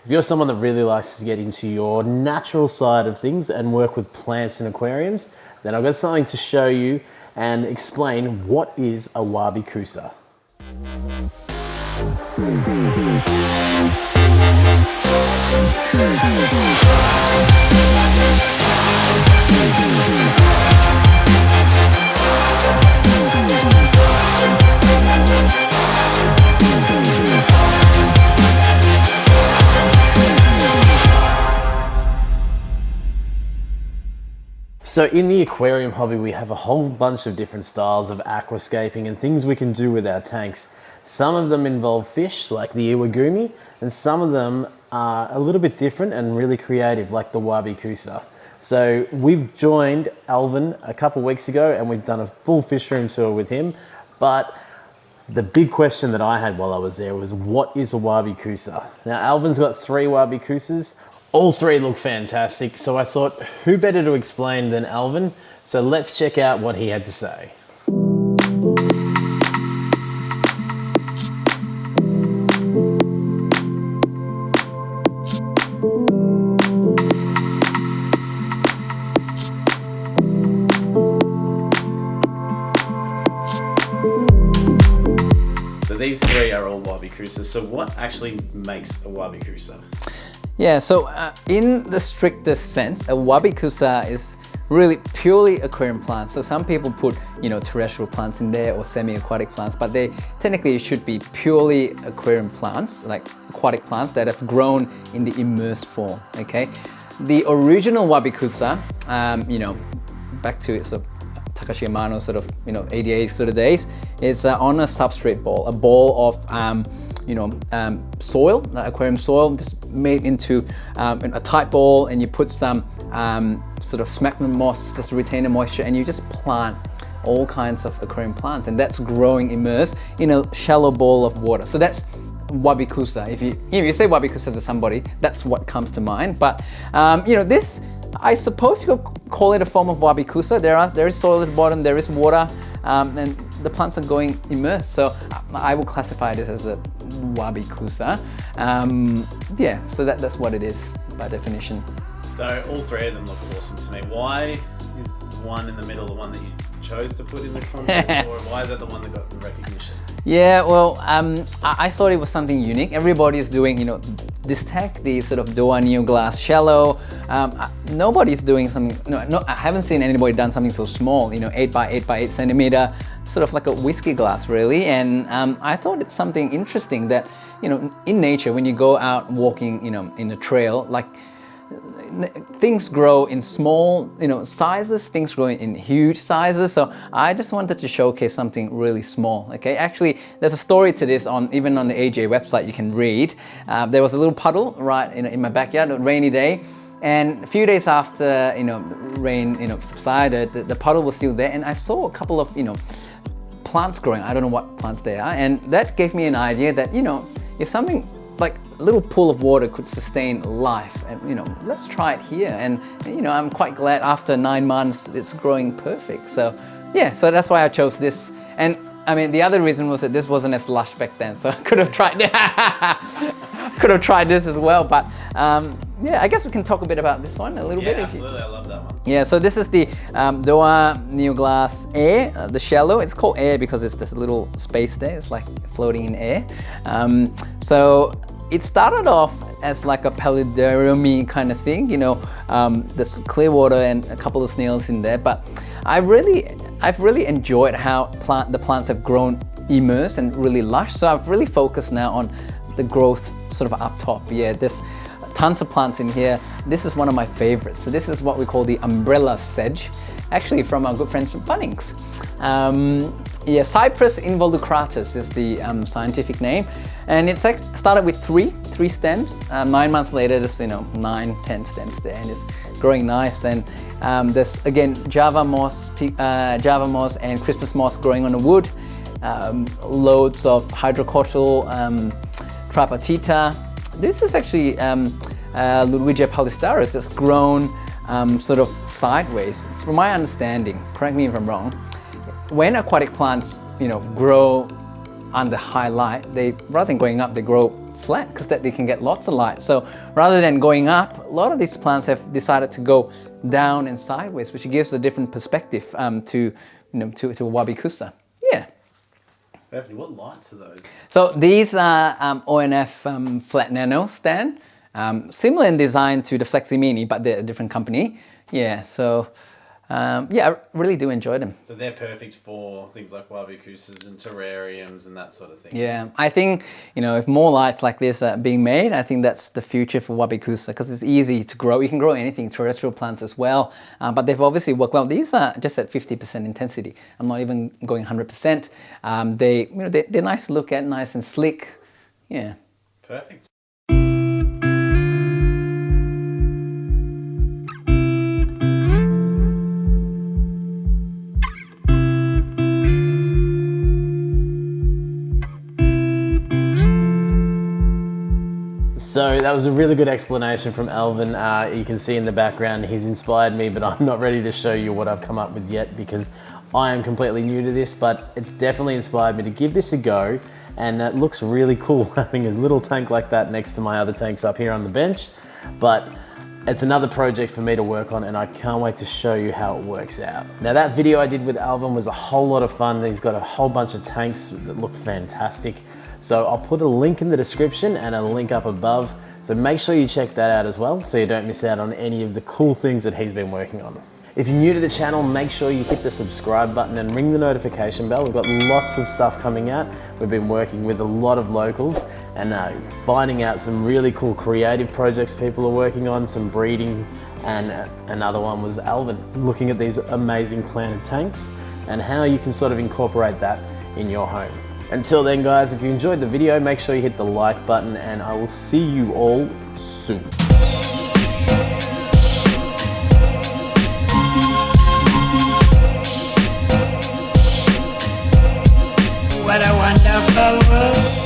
if you're someone that really likes to get into your natural side of things and work with plants in aquariums, then I've got something to show you and explain what is a Wabi-Kusa. So in the aquarium hobby, we have a whole bunch of different styles of aquascaping and things we can do with our tanks. Some of them involve fish, like the Iwagumi, and some of them are a little bit different and really creative, like the Wabi-Kusa. So we've joined Alvin a couple weeks ago and we've done a full fish room tour with him. But the big question that I had while I was there was, what is a Wabi-Kusa? Now, Alvin's got 3 Wabi-Kusas. All 3 look fantastic, so I thought, who better to explain than Alvin? So let's check out what he had to say. So these 3 are all Wabi-Kusas. So what actually makes a Wabi-Kusa? Yeah, so in the strictest sense, a Wabi-Kusa is really purely aquarium plants. So some people put, terrestrial plants in there or semi-aquatic plants, but they technically should be purely aquarium plants, like aquatic plants that have grown in the immersed form, okay? The original Wabi-Kusa, back to its Takashi Amano sort of, 88 sort of days, is on a substrate bowl, a bowl of soil, aquarium soil, just made into a tight bowl, and you put some sort of smegma moss just to retain the moisture, and you just plant all kinds of aquarium plants, and that's growing immersed in a shallow bowl of water. So that's Wabi-Kusa. If you say Wabi-Kusa to somebody, that's what comes to mind. But this, I suppose you could call it a form of Wabi-Kusa. There is soil at the bottom, there is water, and the plants are going immersed. So I will classify this as a Wabi-Kusa. So that's what it is by definition. So all 3 of them look awesome to me. Why is the one in the middle the one that you chose to put in the contest, or why is that the one that got the recognition? Yeah, well, I thought it was something unique. Everybody's doing, this tech, the sort of Dowa Neo Glass Shallow. Nobody's doing something, I haven't seen anybody done something so small, 8 by 8 by 8 centimeter, sort of like a whiskey glass really. And I thought it's something interesting that, in nature, when you go out walking, in a trail, like, things grow in small, sizes, things grow in huge sizes. So I just wanted to showcase something really small, okay? Actually, there's a story to this even on the AJ website you can read. There was a little puddle right in my backyard, a rainy day. And a few days after, the rain, subsided, the puddle was still there. And I saw a couple of, plants growing. I don't know what plants they are. And that gave me an idea that, if something like a little pool of water could sustain life, and let's try it here. And I'm quite glad after 9 months it's growing perfect. So yeah, so that's why I chose this. And I mean, the other reason was that this wasn't as lush back then, so I could have tried this as well. But yeah, I guess we can talk a bit about this one a little bit. Yeah, absolutely. I love that one. Yeah, so this is the Dowa Neo Glass Air, the shallow. It's called Air because it's this little space there. It's like floating in air. So it started off as like a paludarium-y kind of thing, there's clear water and a couple of snails in there. But I've really enjoyed how the plants have grown immersed and really lush. So I've really focused now on the growth sort of up top. Yeah, there's tons of plants in here. This is one of my favorites. So this is what we call the umbrella sedge, actually from our good friends from Bunnings. Yeah, Cypress involucratus is the scientific name. And it's started with three stems. 9 months later, there's 9, 10 stems there, and it's growing nice. And there's again Java moss and Christmas moss growing on the wood. Loads of hydrocotyl tripartita. This is actually Ludwigia palustarius that's grown sort of sideways. From my understanding, correct me if I'm wrong, when aquatic plants grow under high light, rather than going up, they grow flat because that they can get lots of light. So rather than going up, a lot of these plants have decided to go down and sideways, which gives a different perspective to Wabikusa. Yeah. Perfect. What lights are those? So these are ONF flat nano stand, similar in design to the Flexi Mini, but they're a different company. Yeah, so yeah, I really do enjoy them. So they're perfect for things like wabikusas and terrariums and that sort of thing. Yeah, I think, if more lights like this are being made, I think that's the future for Wabikusa because it's easy to grow. You can grow anything, terrestrial plants as well, but they've obviously worked well. These are just at 50% intensity. I'm not even going 100%. They're nice to look at, nice and slick. Yeah. Perfect. So that was a really good explanation from Alvin. You can see in the background he's inspired me, but I'm not ready to show you what I've come up with yet because I am completely new to this, but it definitely inspired me to give this a go, and it looks really cool having a little tank like that next to my other tanks up here on the bench. But it's another project for me to work on, and I can't wait to show you how it works out. Now that video I did with Alvin was a whole lot of fun. He's got a whole bunch of tanks that look fantastic. So I'll put a link in the description and a link up above. So make sure you check that out as well so you don't miss out on any of the cool things that he's been working on. If you're new to the channel, make sure you hit the subscribe button and ring the notification bell. We've got lots of stuff coming out. We've been working with a lot of locals and finding out some really cool creative projects people are working on, some breeding, and another one was Alvin, looking at these amazing planted tanks and how you can sort of incorporate that in your home. Until then guys, if you enjoyed the video, make sure you hit the like button and I will see you all soon. What a wonderful world.